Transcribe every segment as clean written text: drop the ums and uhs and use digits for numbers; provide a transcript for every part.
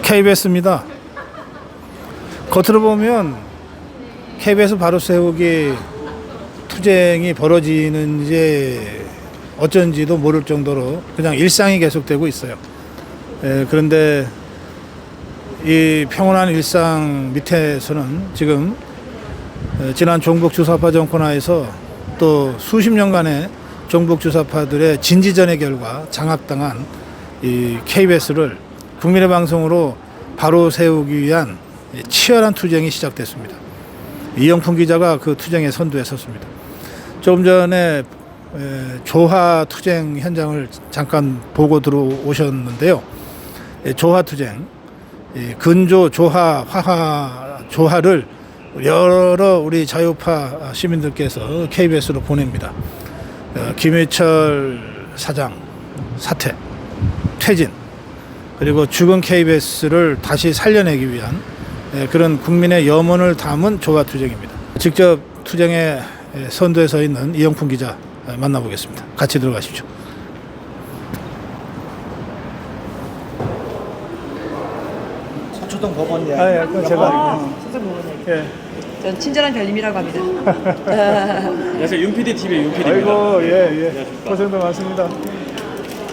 KBS입니다. 겉으로 보면 KBS 바로 세우기 투쟁이 벌어지는지 어쩐지도 모를 정도로 그냥 일상이 계속되고 있어요. 그런데 이 평온한 일상 밑에서는 지금 지난 종북 주사파 정권 하에서 또 수십 년간의 종북 주사파들의 진지전의 결과 장악당한 이 KBS를 국민의 방송으로 바로 세우기 위한 치열한 투쟁이 시작됐습니다. 이영풍 기자가 그 투쟁의 선두에 섰습니다. 조금 전에 조화 투쟁 현장을 잠깐 보고 들어오셨는데요. 조화 투쟁, 근조, 조화, 화화, 조화를 여러 우리 자유파 시민들께서 KBS로 보냅니다. 김해철 사장 사퇴, 퇴진, 그리고 죽은 KBS를 다시 살려내기 위한 그런 국민의 염원을 담은 조화 투쟁입니다. 직접 투쟁의 선두에 서 있는 이영풍 기자 만나보겠습니다. 같이 들어가십시오. 서초동 법원 이야기. 그건 제가 서초동 법원 이야기. 예. 전 친절한 별님이라고 합니다. 안녕하세요. 윤PD TV의 윤PD입니다. 아이고 예. 고생도 많습니다.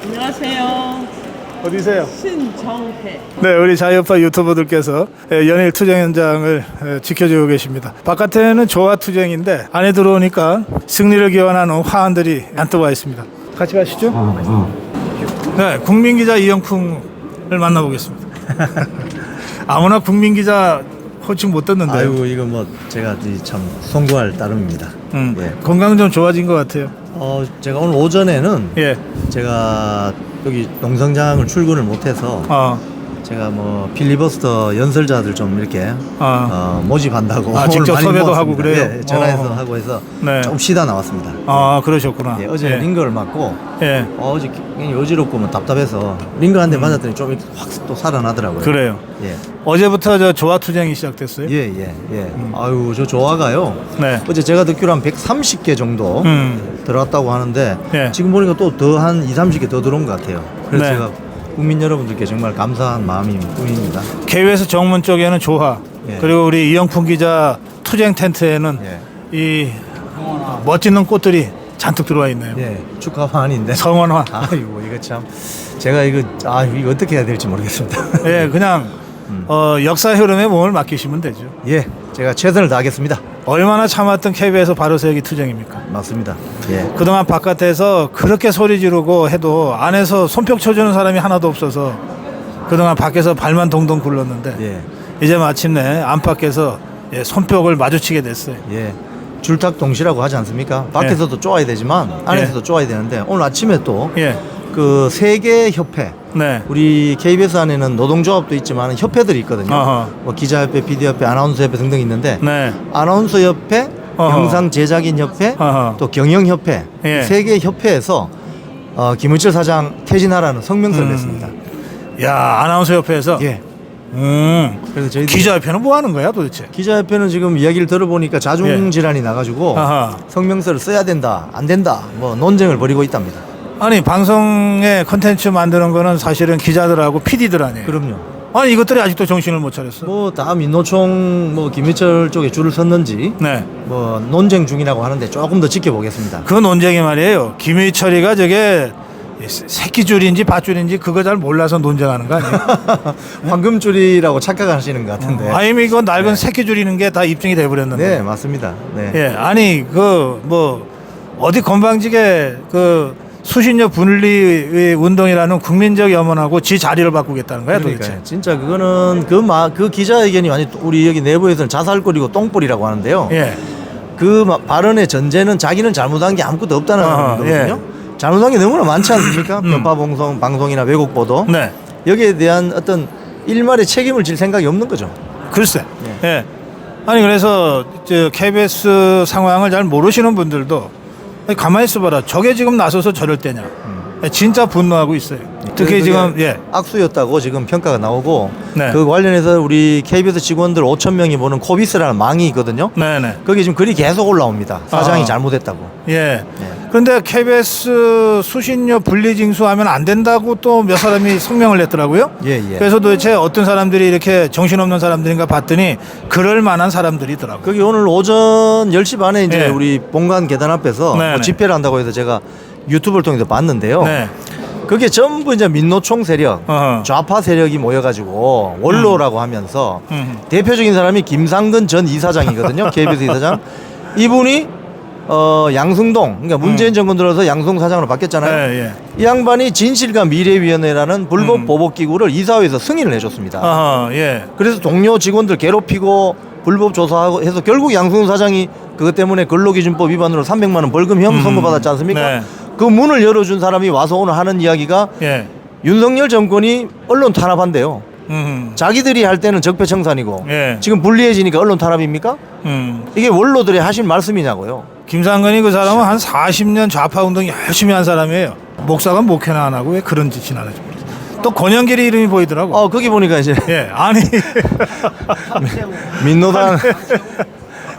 안녕하세요. 어디세요? 신정혜. 네, 우리 자유파 유튜버들께서 연일 투쟁 현장을 지켜주고 계십니다. 바깥에는 조화 투쟁인데 안에 들어오니까 승리를 기원하는 화환들이 잔뜩 와 있습니다. 같이 가시죠. 네, 국민기자 이영풍을 만나보겠습니다. 아무나 국민기자 호칭 못 듣는데요. 아이고 이거 뭐 제가 참 송구할 따름입니다. 예. 건강 좀 좋아진 것 같아요. 제가 오늘 오전에는 예. 제가 여기 농성장을 출근을 못해서 제가 뭐 필리버스터 연설자들 좀 이렇게 모집한다고 직접 많이 섭외도 모았습니다. 하고 그래요? 예, 전화해서 하고 해서 네. 좀 쉬다 나왔습니다. 그러셨구나. 예, 어제 링거를 맞고 예. 어제 굉장히 어지럽고 뭐 답답해서 링거 한 대 맞았더니 좀 이렇게 확 또 살아나더라고요. 그래요. 예. 어제부터 저 조화 투쟁이 시작됐어요. 예. 아유 저 조화가요. 네. 어제 제가 듣기로 한 130개 정도 들어갔다고 하는데 예. 지금 보니까 또 더 한 2, 30개 더 들어온 것 같아요. 그래서 네. 제가 국민 여러분들께 정말 감사한 마음이 뿐입니다. KBS 정문 쪽에는 조화, 예. 그리고 우리 이영풍 기자 투쟁 텐트에는 예. 이 멋지는 꽃들이 잔뜩 들어와 있네요. 예, 축하 환인데. 성원화. 아이고 이거 참 제가 이거 어떻게 해야 될지 모르겠습니다. 예, 그냥 역사 흐름에 몸을 맡기시면 되죠. 예, 제가 최선을 다하겠습니다. 얼마나 참았던 KBS 바로 세우기 투쟁입니까? 맞습니다. 예. 그동안 바깥에서 그렇게 소리 지르고 해도 안에서 손뼉 쳐주는 사람이 하나도 없어서 그동안 밖에서 발만 동동 굴렀는데 예. 이제 마침내 안팎에서 손뼉을 마주치게 됐어요. 예. 줄탁 동시라고 하지 않습니까? 밖에서도 쪼아야 되지만 안에서도 쪼아야 되는데 오늘 아침에 또 예. 그 세계 협회 네. 우리 KBS 안에는 노동조합도 있지만 협회들이 있거든요. 어허. 뭐 기자협회, PD협회, 아나운서협회 등등 있는데 네. 아나운서협회, 어허. 영상제작인협회, 어허. 또 경영협회 예. 세 개 협회에서 김은철 사장 퇴진하라는 성명서를 냈습니다. 야, 아나운서 협회에서. 예. 그래서 저희 기자협회는 뭐 하는 거야 도대체? 기자협회는 지금 이야기를 들어보니까 자중 질환이 나가지고 아하. 성명서를 써야 된다, 안 된다, 뭐 논쟁을 벌이고 있답니다. 아니 방송에 컨텐츠 만드는 거는 사실은 기자들하고 PD들 아니에요. 그럼요. 아니 이것들이 아직도 정신을 못 차렸어. 뭐 다 민노총 뭐 김희철 쪽에 줄을 섰는지 네. 뭐 논쟁 중이라고 하는데 조금 더 지켜보겠습니다. 그 논쟁이 말이에요. 김희철이가 저게 새끼줄인지 밧줄인지 그거 잘 몰라서 논쟁하는 거 아니에요? 황금줄이라고 착각하시는 것 같은데. 아니 이거 낡은 새끼줄이는 게 다 입증이 돼버렸는데. 네, 맞습니다. 네. 예, 아니 그 뭐 어디 건방지게 그 수신료 분리 운동이라는 국민적 염원하고 지 자리를 바꾸겠다는 거야 그러니까요. 도대체. 진짜 그거는 그 기자회견이 아니 우리 여기 내부에서는 자살거리고 똥불이라고 하는데요. 예. 그 발언의 전제는 자기는 잘못한 게 아무것도 없다는 거거든요. 잘못한 게 너무나 많지 않습니까? 편파 방송이나 왜곡 보도. 네. 여기에 대한 어떤 일말의 책임을 질 생각이 없는 거죠. 글쎄. 예. 아니 그래서 저 KBS 상황을 잘 모르시는 분들도 아니, 가만히 있어봐라. 저게 지금 나서서 저럴 때냐. 진짜 분노하고 있어요. 특히 그게 지금 악수였다고 지금 평가가 나오고 네. 그 관련해서 우리 KBS 직원들 5천 명이 보는 코비스라는 망이 있거든요. 네네. 거기 지금 글이 계속 올라옵니다. 사장이 아. 잘못했다고. 예. 그런데 KBS 수신료 분리징수하면 안 된다고 또 몇 사람이 성명을 냈더라고요. 예. 그래서 도대체 어떤 사람들이 이렇게 정신없는 사람들인가 봤더니 그럴 만한 사람들이더라고요. 거기 오늘 오전 10시 반에 이제 예. 우리 본관 계단 앞에서 네네. 뭐 집회를 한다고 해서 제가 유튜브를 통해서 봤는데요. 네. 그게 전부 이제 민노총 세력, 어허. 좌파 세력이 모여가지고 원로라고 하면서 대표적인 사람이 김상근 전 이사장이거든요. KBS 이사장. 이분이 양승동, 그러니까 문재인 정권 들어서 양승동 사장으로 바뀌었잖아요. 예. 이 양반이 진실과 미래위원회라는 불법 보복기구를 이사회에서 승인을 해줬습니다. 예. 그래서 동료 직원들 괴롭히고 불법 조사하고 해서 결국 양승동 사장이 그것 때문에 근로기준법 위반으로 300만 원 벌금 형 선고받았지 않습니까? 네. 그 문을 열어준 사람이 와서 오늘 하는 이야기가 예. 윤석열 정권이 언론 탄압한대요. 자기들이 할 때는 적폐청산이고 예. 지금 불리해지니까 언론 탄압입니까? 이게 원로들이 하신 말씀이냐고요. 김상근이 그 사람은 한 40년 좌파 운동 열심히 한 사람이에요. 목사가 목회나 안 하고 왜 그런 짓이나 하는지 모르겠어요. 또 권영길이 이름이 보이더라고. 거기 보니까 이제 예. 아니. 민노당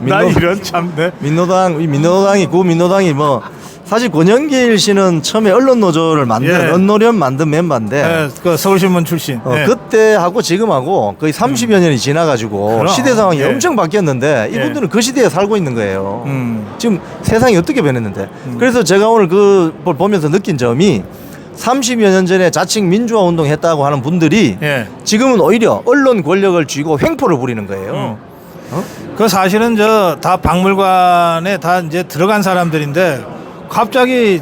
나 이런 참. 네. 민노당이 구민노당이 뭐 사실 권영길 씨는 처음에 언론 노조를 만든 예. 언노련 만든 멤버인데 예, 그 서울신문 출신. 예. 그때하고 지금하고 거의 30여 년이 지나가지고 그럼. 시대 상황이 예. 엄청 바뀌었는데 이분들은 그 시대에 살고 있는 거예요. 지금 세상이 어떻게 변했는데 그래서 제가 오늘 그걸 보면서 느낀 점이 30여 년 전에 자칭 민주화 운동 했다고 하는 분들이 예. 지금은 오히려 언론 권력을 쥐고 횡포를 부리는 거예요. 그 사실은 저 다 박물관에 다 이제 들어간 사람들인데 갑자기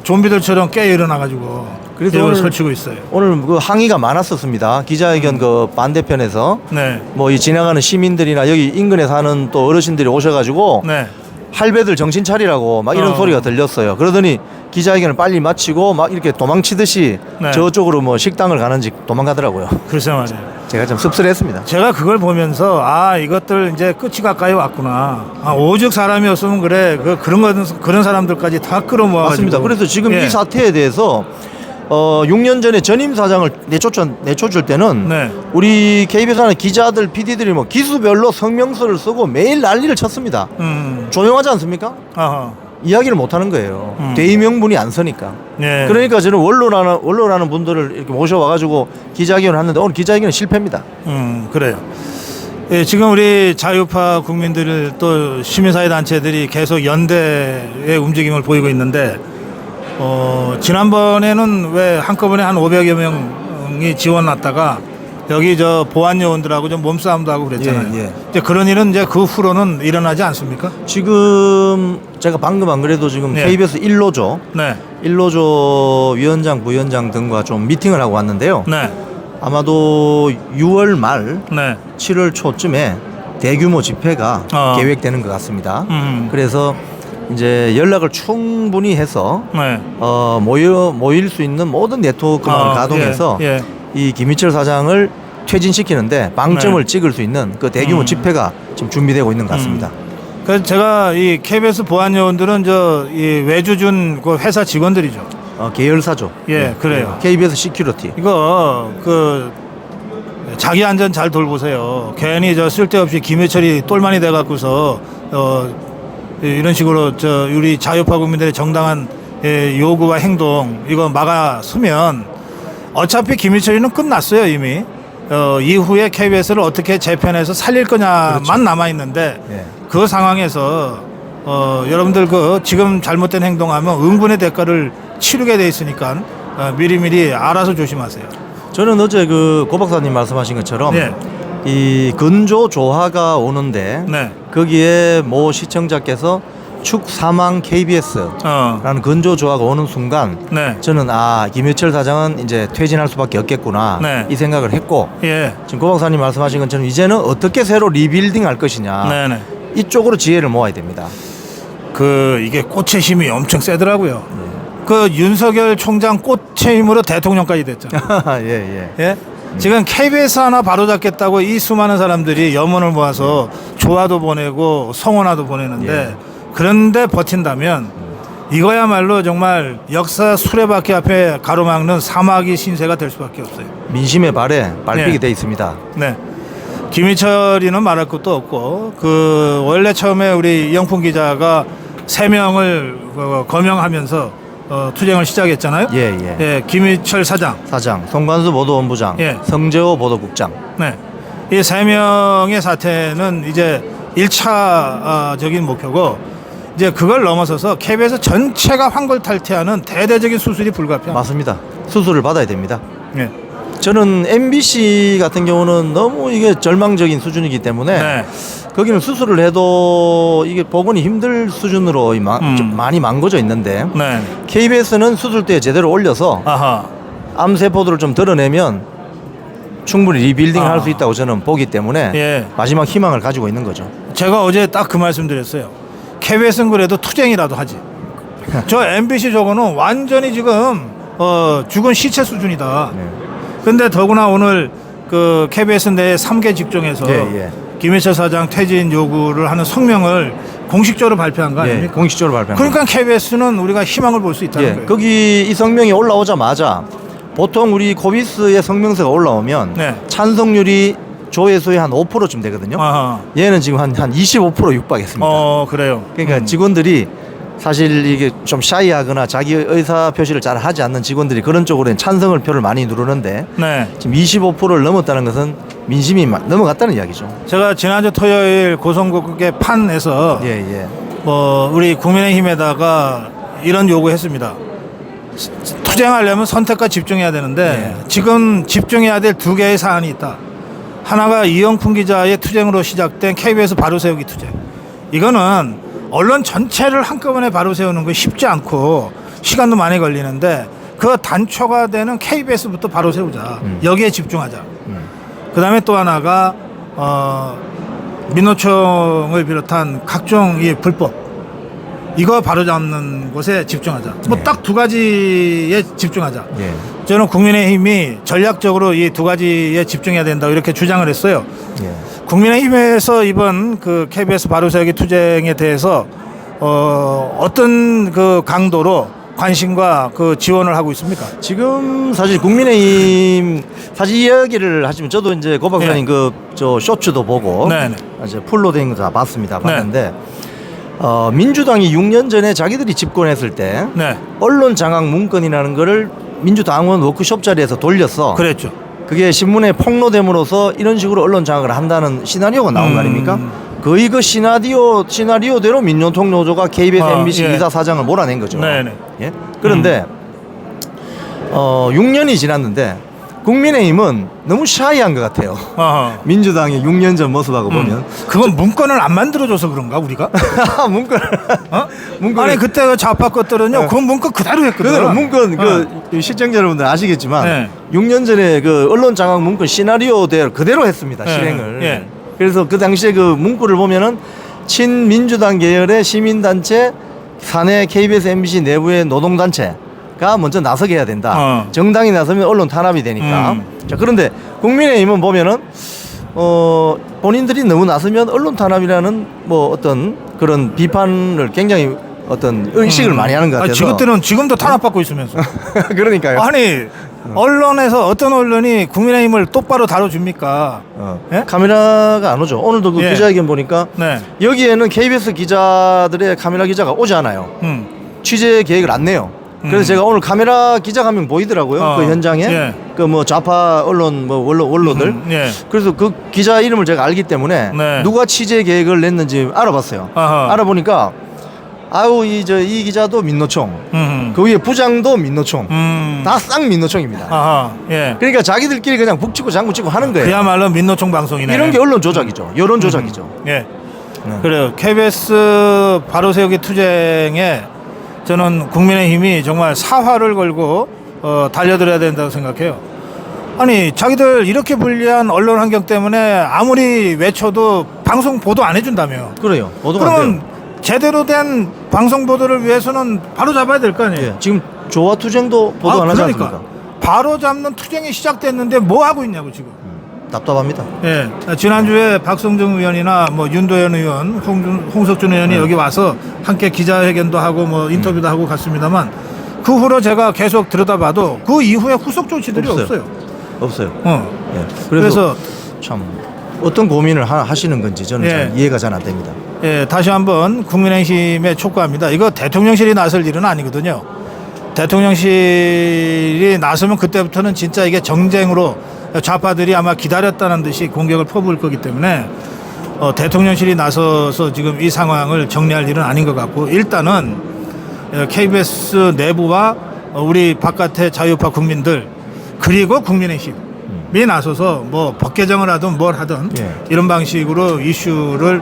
좀비들처럼 깨 일어나가지고 그래서 이걸 오늘- 설치고 있어요. 오늘 그 항의가 많았었습니다. 기자회견 그 반대편에서 네. 뭐 이 지나가는 시민들이나 여기 인근에 사는 또 어르신들이 오셔가지고 네. 할배들 정신 차리라고 막 이런 소리가 들렸어요. 그러더니 기자회견을 빨리 마치고 막 이렇게 도망치듯이 네. 저쪽으로 뭐 식당을 가는지 도망가더라고요. 글쎄 말이에요. 제가 좀 씁쓸했습니다. 제가 그걸 보면서 이것들 이제 끝이 가까이 왔구나. 오죽 사람이었으면 그래. 그런 사람들까지 다 끌어모아가지고. 맞습니다. 그래서 지금 예. 이 사태에 대해서 6년 전에 전임 사장을 내쫓을 때는 네. 우리 KBS 하는 기자들, PD들이 뭐 기수별로 성명서를 쓰고 매일 난리를 쳤습니다. 조용하지 않습니까? 아하. 이야기를 못 하는 거예요. 대의명분이 안 서니까. 예. 그러니까 저는 원로라는 분들을 이렇게 모셔와가지고 기자회견을 하는데 오늘 기자회견은 실패입니다. 그래요. 예, 지금 우리 자유파 국민들 또 시민사회 단체들이 계속 연대의 움직임을 보이고 있는데 지난번에는 왜 한꺼번에 한 500여 명이 지원 왔다가 여기 저 보안 요원들하고 좀 몸싸움도 하고 그랬잖아요. 예, 예. 이제 그런 일은 이제 그 후로는 일어나지 않습니까? 지금 제가 방금 안 그래도 지금 예. KBS 1노조 네. 1노조 위원장, 부위원장 등과 좀 미팅을 하고 왔는데요. 네. 아마도 6월 말 네. 7월 초쯤에 대규모 집회가 계획되는 것 같습니다. 그래서 이제 연락을 충분히 해서 네. 모일 수 있는 모든 네트워크망을 가동해서 예. 이 김희철 사장을 퇴진시키는데 방점을 네. 찍을 수 있는 그 대규모 집회가 지금 준비되고 있는 것 같습니다. 그래서 제가 이 KBS 보안 요원들은 이 외주준 그 회사 직원들이죠. 계열사죠. 예, 그래요. KBS 시큐리티. 이거 자기 안전 잘 돌보세요. 괜히 쓸데없이 김해철이 똘만이 돼갖고서 이런 식으로 우리 자유파 국민들의 정당한 요구와 행동 이거 막아서면 어차피 김해철이는 끝났어요 이미. 이후에 KBS를 어떻게 재편해서 살릴 거냐만 그렇죠. 남아 있는데 예. 그 상황에서 여러분들 지금 잘못된 행동하면 응분의 대가를 치르게 돼 있으니까 미리미리 알아서 조심하세요. 저는 어제 고 박사님 말씀하신 것처럼 네. 이 근조 조화가 오는데 네. 거기에 모 시청자께서 축 사망 KBS라는 근조 조화가 오는 순간 네. 저는 김효철 사장은 이제 퇴진할 수밖에 없겠구나 네. 이 생각을 했고 예. 지금 고 박사님 말씀하신 것처럼 이제는 어떻게 새로 리빌딩 할 것이냐 네네. 이쪽으로 지혜를 모아야 됩니다. 이게 꽃의 힘이 엄청 세더라고요. 윤석열 총장 꽃의 힘으로 대통령까지 됐잖아요. 예. 예? 지금 KBS 하나 바로잡겠다고 이 수많은 사람들이 염원을 모아서 조화도 보내고 성원화도 보내는데 그런데 버틴다면 이거야말로 정말 역사 수레바퀴 앞에 가로막는 사마귀 신세가 될 수밖에 없어요. 민심의 발에 발픽이 네. 돼 있습니다. 네. 김희철이는 말할 것도 없고 그 원래 처음에 우리 이영풍 기자가 3명을 거명하면서 투쟁을 시작했잖아요. 예. 김희철 사장, 송관수 보도본부장, 예. 성재호 보도국장. 네. 이 3명의 사태는 이제 1차적인 목표고 이제 그걸 넘어서서 KBS 전체가 환골탈퇴하는 대대적인 수술이 불가피합니다. 맞습니다. 수술을 받아야 됩니다. 네. 저는 MBC 같은 경우는 너무 이게 절망적인 수준이기 때문에 네. 거기는 수술을 해도 이게 복원이 힘들 수준으로 좀 많이 망가져 있는데 네. KBS는 수술대에 제대로 올려서 아하. 암세포들을 좀 드러내면 충분히 리빌딩을 아. 할 수 있다고 저는 보기 때문에 예. 마지막 희망을 가지고 있는 거죠. 제가 어제 딱 그 말씀 드렸어요. KBS는 그래도 투쟁이라도 하지. 저 MBC 저거는 완전히 지금 죽은 시체 수준이다. 네. 근데 더구나 오늘 그 KBS 내 3개 직종에서 예. 김희철 사장 퇴진 요구를 하는 성명을 공식적으로 발표한 거 예, 아닙니까? 공식적으로 발표한 그러니까 KBS는 우리가 희망을 볼 수 있다는 예, 거예요. 거기 이 성명이 올라오자마자 보통 우리 코비스의 성명서가 올라오면 네. 찬성률이 조회수의 한 5%쯤 되거든요. 아하. 얘는 지금 한 25% 육박했습니다. 그래요. 그러니까 직원들이 사실 이게 좀 샤이하거나 자기 의사 표시를 잘 하지 않는 직원들이 그런 쪽으로는 찬성을 표를 많이 누르는데 네. 지금 25%를 넘었다는 것은 민심이 넘어갔다는 이야기죠. 제가 지난주 토요일 고성국의 판에서 예. 우리 국민의힘에다가 이런 요구했습니다. 투쟁하려면 선택과 집중해야 되는데 지금 집중해야 될 2개의 사안이 있다. 하나가 이영풍 기자의 투쟁으로 시작된 KBS 바로세우기 투쟁. 이거는 언론 전체를 한꺼번에 바로세우는 거 쉽지 않고 시간도 많이 걸리는데 그 단초가 되는 KBS부터 바로세우자. 여기에 집중하자. 그 다음에 또 하나가 민노총을 비롯한 각종 이 불법 이거 바로잡는 곳에 집중하자. 뭐 딱 2가지에 집중하자. 예. 저는 국민의힘이 전략적으로 이 2가지에 집중해야 된다고 이렇게 주장을 했어요. 예. 국민의힘에서 이번 그 KBS 바로세우기 투쟁에 대해서 어떤 그 강도로 관심과 그 지원을 하고 있습니까? 지금 사실 국민의힘 사실 이야기를 하시면 저도 이제 고 박사님 저 쇼츠도 보고 네네. 이제 풀로 된 거 다 봤습니다. 네. 봤는데 민주당이 6년 전에 자기들이 집권했을 때 네. 언론 장악 문건이라는 거를 민주당원 워크숍 자리에서 돌렸어. 그랬죠. 그게 신문에 폭로됨으로써 이런 식으로 언론 장악을 한다는 시나리오가 나온 거 아닙니까? 거의 그 시나리오대로 민노총 노조가 KBS, MBC 예. 이사 사장을 몰아낸 거죠. 네네. 예? 그런데 6년이 지났는데 국민의힘은 너무 샤이한 것 같아요. 어허. 민주당의 6년 전 모습하고 보면 그건 문건을 안 만들어줘서 그런가 우리가? 문건을 아니 그때 그 좌파 것들은요 그 문건 그대로 했거든. 그대로 문건 그 시청자 여러분들 아시겠지만 네. 6년 전에 그 언론 장악 문건 시나리오대로 그대로 했습니다. 네. 실행을. 예. 그래서 그 당시에 그 문구를 보면은 친민주당 계열의 시민단체 사내 KBS, MBC 내부의 노동단체가 먼저 나서게 해야 된다. 정당이 나서면 언론 탄압이 되니까. 자, 그런데 국민의힘은 보면은 본인들이 너무 나서면 언론 탄압이라는 뭐 어떤 그런 비판을 굉장히 어떤 의식을 많이 하는 것 같아서. 지금도 탄압받고 있으면서. 그러니까요. 아니 언론에서 어떤 언론이 국민의힘을 똑바로 다뤄줍니까? 예? 카메라가 안 오죠. 오늘도 그 예. 기자회견 보니까 네. 여기에는 KBS 기자들의 카메라 기자가 오지 않아요. 취재 계획을 안 내요. 그래서 제가 오늘 카메라 기자가 한 명 보이더라고요. 그 현장에 예. 그 뭐 좌파 언론 뭐 원로들. 예. 그래서 그 기자 이름을 제가 알기 때문에 네. 누가 취재 계획을 냈는지 알아봤어요. 아하. 알아보니까 이 기자도 민노총, 그 위에 부장도 민노총, 다 쌍 민노총입니다. 아하. 예. 그러니까 자기들끼리 그냥 북치고 장구치고 하는 거예요. 그야말로 민노총 방송이네. 이런 게 언론 조작이죠. 여론 조작이죠. 예. 그래요. KBS 바로세우기 투쟁에 저는 국민의힘이 정말 사활을 걸고 달려들어야 된다고 생각해요. 아니 자기들 이렇게 불리한 언론 환경 때문에 아무리 외쳐도 방송 보도 안 해준다며. 그래요. 보도가 안 그러면 돼요. 제대로 된 방송 보도를 위해서는 바로 잡아야 될 거 아니에요. 예. 지금 조화 투쟁도 보도 안 하지 그러니까 않습니까? 바로 잡는 투쟁이 시작됐는데 뭐 하고 있냐고 지금. 답답합니다. 예, 지난주에 박성중 의원이나 뭐 윤도현 의원, 홍석준 의원이 여기 와서 함께 기자회견도 하고 뭐 인터뷰도 하고 갔습니다만 그 후로 제가 계속 들여다봐도 그 이후에 후속 조치들이 없어요. 없어요. 예. 그래서 참 어떤 고민을 하시는 건지 저는 잘 이해가 잘 안 됩니다. 예, 다시 한번 국민의힘에 촉구합니다. 이거 대통령실이 나설 일은 아니거든요. 대통령실이 나서면 그때부터는 진짜 이게 정쟁으로 좌파들이 아마 기다렸다는 듯이 공격을 퍼부을 거기 때문에 대통령실이 나서서 지금 이 상황을 정리할 일은 아닌 것 같고 일단은 KBS 내부와 우리 바깥의 자유파 국민들 그리고 국민의힘이 나서서 뭐 법 개정을 하든 뭘 하든 이런 방식으로 이슈를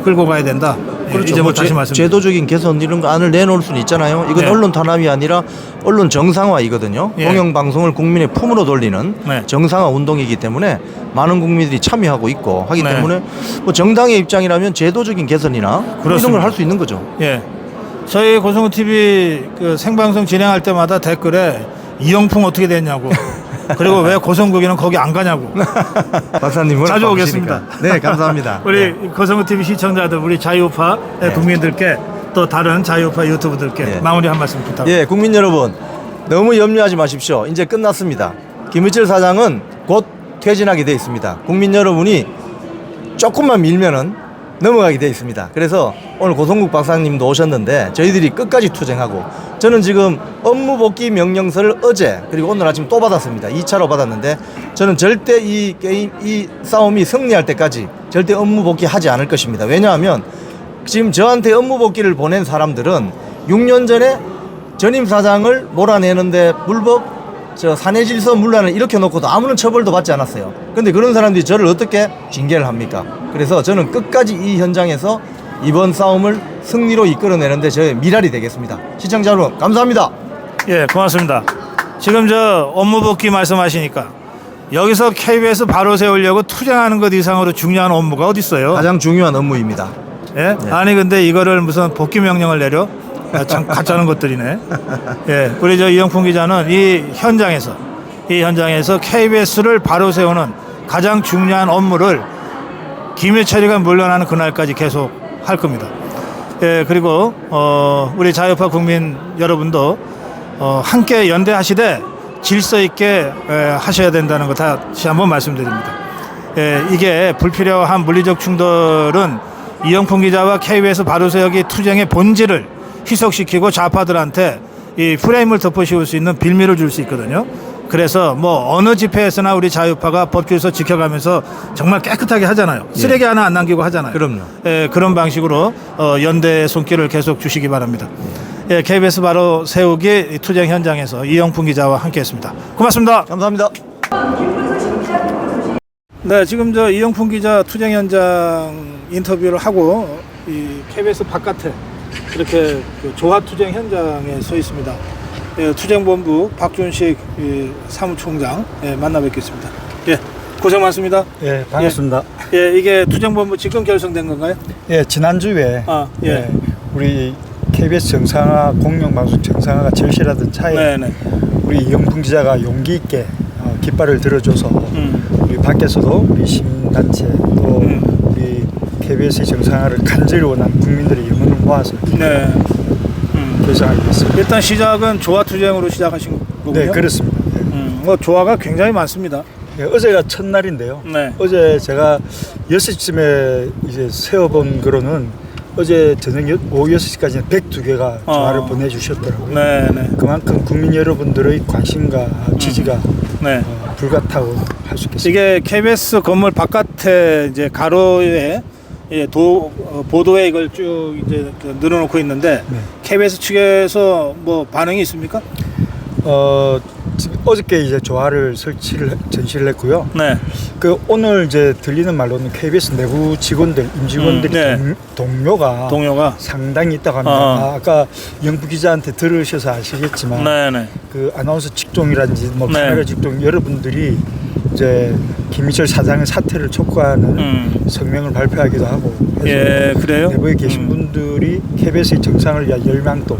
끌고 가야 된다. 그렇죠. 이제 뭐 다시 말씀드립니다. 제도적인 개선 이런 거 안을 내놓을 수는 있잖아요. 이건 언론 탄압이 아니라 언론 정상화이거든요. 공영방송을 국민의 품으로 돌리는 정상화 운동이기 때문에 많은 국민들이 참여하고 있고 하기 때문에 뭐 정당의 입장이라면 제도적인 개선이나 이런 걸 할 수 있는 거죠. 예. 저희 고성우 TV 그 생방송 진행할 때마다 댓글에 이영풍 어떻게 됐냐고. 그리고 왜 고성국이는 거기 안 가냐고. 박사님은 자주 오겠습니다. 네, 감사합니다. 우리 고성우 TV 시청자들, 우리 자유파 국민들께 또 다른 자유파 유튜브들께 마무리 한 말씀 부탁드립니다. 예, 국민 여러분 너무 염려하지 마십시오. 이제 끝났습니다. 김의철 사장은 곧 퇴진하게 돼 있습니다. 국민 여러분이 조금만 밀면은 넘어가게 돼 있습니다. 그래서 오늘 고성국 박사님도 오셨는데 저희들이 끝까지 투쟁하고 저는 지금 업무 복귀 명령서를 어제 그리고 오늘 아침 또 받았습니다. 2차로 받았는데 저는 절대 이 게임 이 싸움이 승리할 때까지 절대 업무 복귀하지 않을 것입니다. 왜냐하면 지금 저한테 업무 복귀를 보낸 사람들은 6년 전에 전임 사장을 몰아내는데 불법 사내질서 문란을 일으켜 놓고도 아무런 처벌도 받지 않았어요. 근데 그런 사람들이 저를 어떻게 징계를 합니까? 그래서 저는 끝까지 이 현장에서 이번 싸움을 승리로 이끌어내는데 저의 미랄이 되겠습니다. 시청자 여러분 감사합니다. 예, 고맙습니다. 지금 저 업무 복귀 말씀하시니까 여기서 KBS 바로 세우려고 투쟁하는 것 이상으로 중요한 업무가 어디 있어요? 가장 중요한 업무입니다. 예? 네. 아니 근데 이거를 무슨 복귀 명령을 내려? 참 가짜는 것들이네. 예, 우리 저 이영풍 기자는 이 현장에서 KBS를 바로 세우는 가장 중요한 업무를 김해철이가 물러나는 그날까지 계속 할 겁니다. 예, 그리고 우리 자유파 국민 여러분도 함께 연대하시되 질서 있게 하셔야 된다는 거 다시 한번 말씀드립니다. 예, 이게 불필요한 물리적 충돌은 이영풍 기자와 KBS 바로 세우기 투쟁의 본질을 희석시키고 좌파들한테 이 프레임을 덮어씌울 수 있는 빌미를 줄 수 있거든요. 그래서 뭐 어느 집회에서나 우리 자유파가 법규에서 지켜가면서 정말 깨끗하게 하잖아요. 쓰레기 하나 안 남기고 하잖아요. 그럼요. 예, 그런 방식으로 연대의 손길을 계속 주시기 바랍니다. 예, KBS 바로 세우기 투쟁 현장에서 이영풍 기자와 함께했습니다. 고맙습니다. 감사합니다. 네, 지금 저 이영풍 기자 투쟁 현장 인터뷰를 하고 이 KBS 바깥에 이렇게 그 조화 투쟁 현장에 서 있습니다. 예, 투쟁본부 박준식 사무총장 만나 뵙겠습니다. 예, 고생 많습니다. 예, 반갑습니다. 예, 이게 투쟁본부 지금 결성된 건가요? 예, 지난주에 우리 KBS 정상화 공영방송 정상화가 절실하던 차에 네네. 우리 이영풍 기자가 용기 있게 깃발을 들어줘서 우리 밖에서도 우리 시민단체 또 우리 KBS의 정상화를 간절히 원하는 국민들의 영혼을 모아서 결성하게 됐습니다. 일단 시작은 조화 투쟁으로 시작하신 거군요. 네, 그렇습니다. 뭐 조화가 굉장히 많습니다. 예, 어제가 첫날인데요. 네. 어제 제가 6시쯤에 이제 세워본 거로는 어제 저녁 오후 6시까지는 102개가 조화를 보내주셨더라고요. 네네. 그만큼 국민 여러분들의 관심과 지지가 불같다고 할 수 있겠습니다. 이게 KBS 건물 바깥에 이제 가로에 보도에 이걸 쭉 이제 늘어놓고 있는데 KBS 측에서 뭐 반응이 있습니까? 어저께 이제 조화를 전시를 했고요. 네. 그 오늘 이제 들리는 말로는 KBS 내부 직원들, 임직원들이 동료가 상당히 있다고 합니다. 아까 영부 기자한테 들으셔서 아시겠지만 그 아나운서 직종이라든지 뭐 카메라 직종 여러분들이 이제 김희철 사장의 사퇴를 촉구하는 성명을 발표하기도 하고 해서 그래요? 내부에 계신 분들이 KBS의 정상을 위한 열망도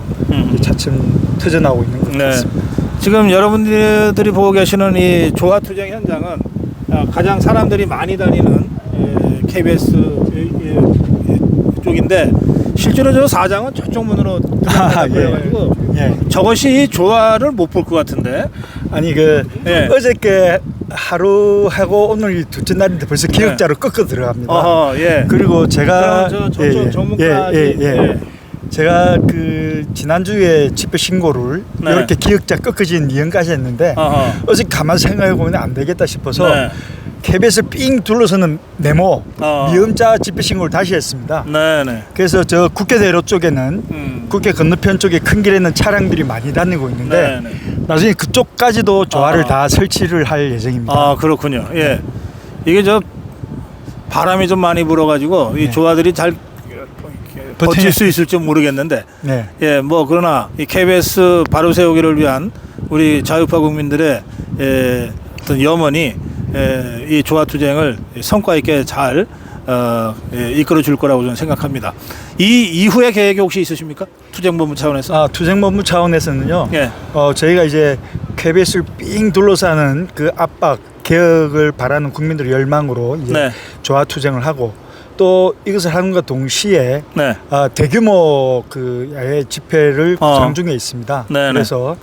차츰 터져나오고 있는 것 같습니다. 지금 여러분들이 보고 계시는 이 조화 투쟁 현장은 가장 사람들이 많이 다니는 KBS 쪽인데 실제로 저 사장은 저쪽 문으로 그래가지고 예. 저것이 조화를 못 볼 것 같은데. 아니 그 예. 어저께 하루 하고 오늘 둘째 날인데 벌써 기억자로 꺾어 들어갑니다. 어허, 예. 그리고 제가 그럼 저쪽 전문가지. 예. 제가 그 지난주에 집회 신고를 네. 이렇게 기억자 꺾어진 이행까지 했는데 어허. 어제 가만 생각해 보면 안 되겠다 싶어서 네. KBS 삥 둘러서는 네모 미음자 집회 신고를 다시 했습니다. 네네. 그래서 저 국회대로 쪽에는 국회 건너편 쪽에 큰 길에는 차량들이 많이 다니고 있는데 네네. 나중에 그쪽까지도 조화를 다 설치를 할 예정입니다. 아 그렇군요. 예. 이게 저 바람이 좀 많이 불어가지고 이 조화들이 잘 버틸 수 있을지 모르겠는데. 네. 예, 뭐 그러나 이 KBS 바로 세우기를 위한 우리 자유파 국민들의 어떤 염원이 이 조화 투쟁을 성과 있게 잘 이끌어 줄 거라고 저는 생각합니다. 이 이후의 계획이 혹시 있으십니까? 투쟁본부 차원에서? 아 투쟁본부 차원에서는요. 예. 저희가 이제 KBS를 삥 둘러싸는 그 압박 개혁을 바라는 국민들의 열망으로 이제 네. 조화 투쟁을 하고 또 이것을 하는과 동시에 네. 대규모 그 야외 집회를 구상 중에 있습니다. 네네. 그래서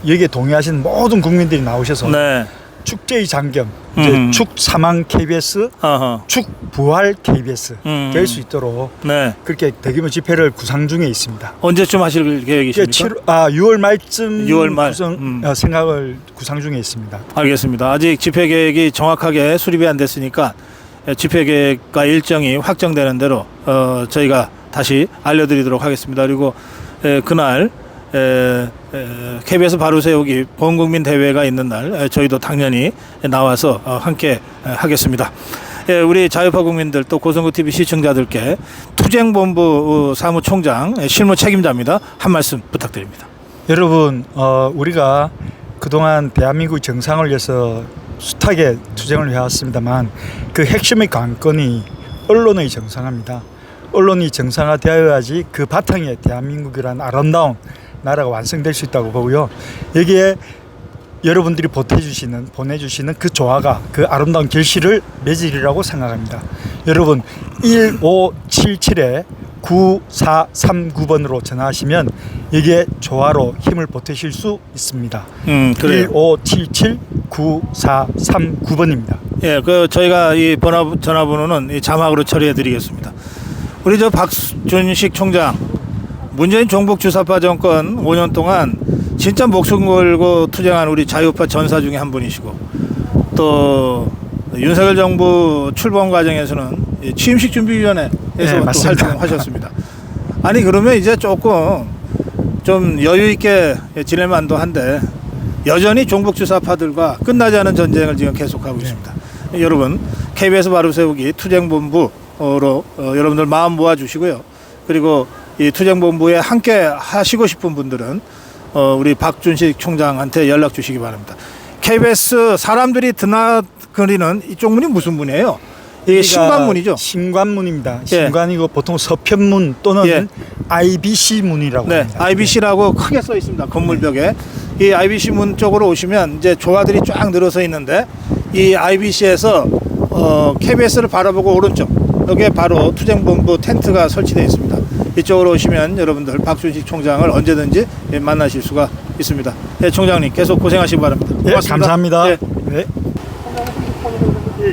여기에 동의하시는 모든 국민들이 나오셔서 네. 축제의 장경, 이제 축 사망 KBS, 어허. 축 부활 KBS 될 수 있도록 네. 그렇게 대규모 집회를 구상 중에 있습니다. 언제쯤 하실 계획이십니까? 6월 말쯤 6월 말. 생각을 구상 중에 있습니다. 알겠습니다. 아직 집회 계획이 정확하게 수립이 안 됐으니까 집회 계획과 일정이 확정되는 대로 저희가 다시 알려드리도록 하겠습니다. 그리고 그날 KBS 바로 세우기 범국민 대회가 있는 날 저희도 당연히 나와서 함께 하겠습니다. 우리 자유파 국민들 또 고성구 TV 시청자들께 투쟁본부 사무총장 실무 책임자입니다. 한 말씀 부탁드립니다. 여러분 우리가 그동안 대한민국 정상을 위해서 숱하게 투쟁을 해왔습니다만 그 핵심의 관건이 언론의 정상화입니다. 언론이 정상화되어야지 그 바탕에 대한민국이라는 아름다운 나라가 완성될 수 있다고 보고요. 여기에 여러분들이 보내주시는 그 조화가 그 아름다운 결실을 맺으리라고 생각합니다. 여러분 1577에 9439번으로 전화하시면 여기에 조화로 힘을 보태실 수 있습니다. 그래요. 1577-9439번입니다. 예, 저희가 이 전화번호는 이 자막으로 처리해 드리겠습니다. 우리 박준식 총장, 문재인 종북 주사파 정권 5년 동안 진짜 목숨 걸고 투쟁한 우리 자유파 전사 중에 한 분이시고 또 윤석열 정부 출범 과정에서는 취임식 준비위원회에서 또 활동하셨습니다. 아니 그러면 이제 조금 좀 여유 있게 지낼 만도 한데 여전히 종북 주사파들과 끝나지 않은 전쟁을 지금 계속하고 있습니다. 여러분 KBS 바로 세우기 투쟁본부로 여러분들 마음 모아주시고요. 그리고 이 투쟁본부에 함께 하시고 싶은 분들은 우리 박준식 총장한테 연락 주시기 바랍니다. KBS 사람들이 드나그리는 이쪽 문이 무슨 문이에요? 이게 신관문이죠? 신관문입니다. 예. 신관이고 보통 서편문 또는 예. IBC 문이라고 네, 합니다. IBC라고 크게 써 있습니다. 건물벽에. 이 IBC 문 쪽으로 오시면 이제 조화들이 쫙 늘어서 있는데 이 IBC에서 KBS를 바라보고 오른쪽 여기에 바로 투쟁본부 텐트가 설치되어 있습니다. 이쪽으로 오시면 여러분들 박준식 총장을 언제든지 만나실 수가 있습니다. 네, 총장님 계속 고생하시기 바랍니다. 고맙습니다. 감사합니다. 네. 네.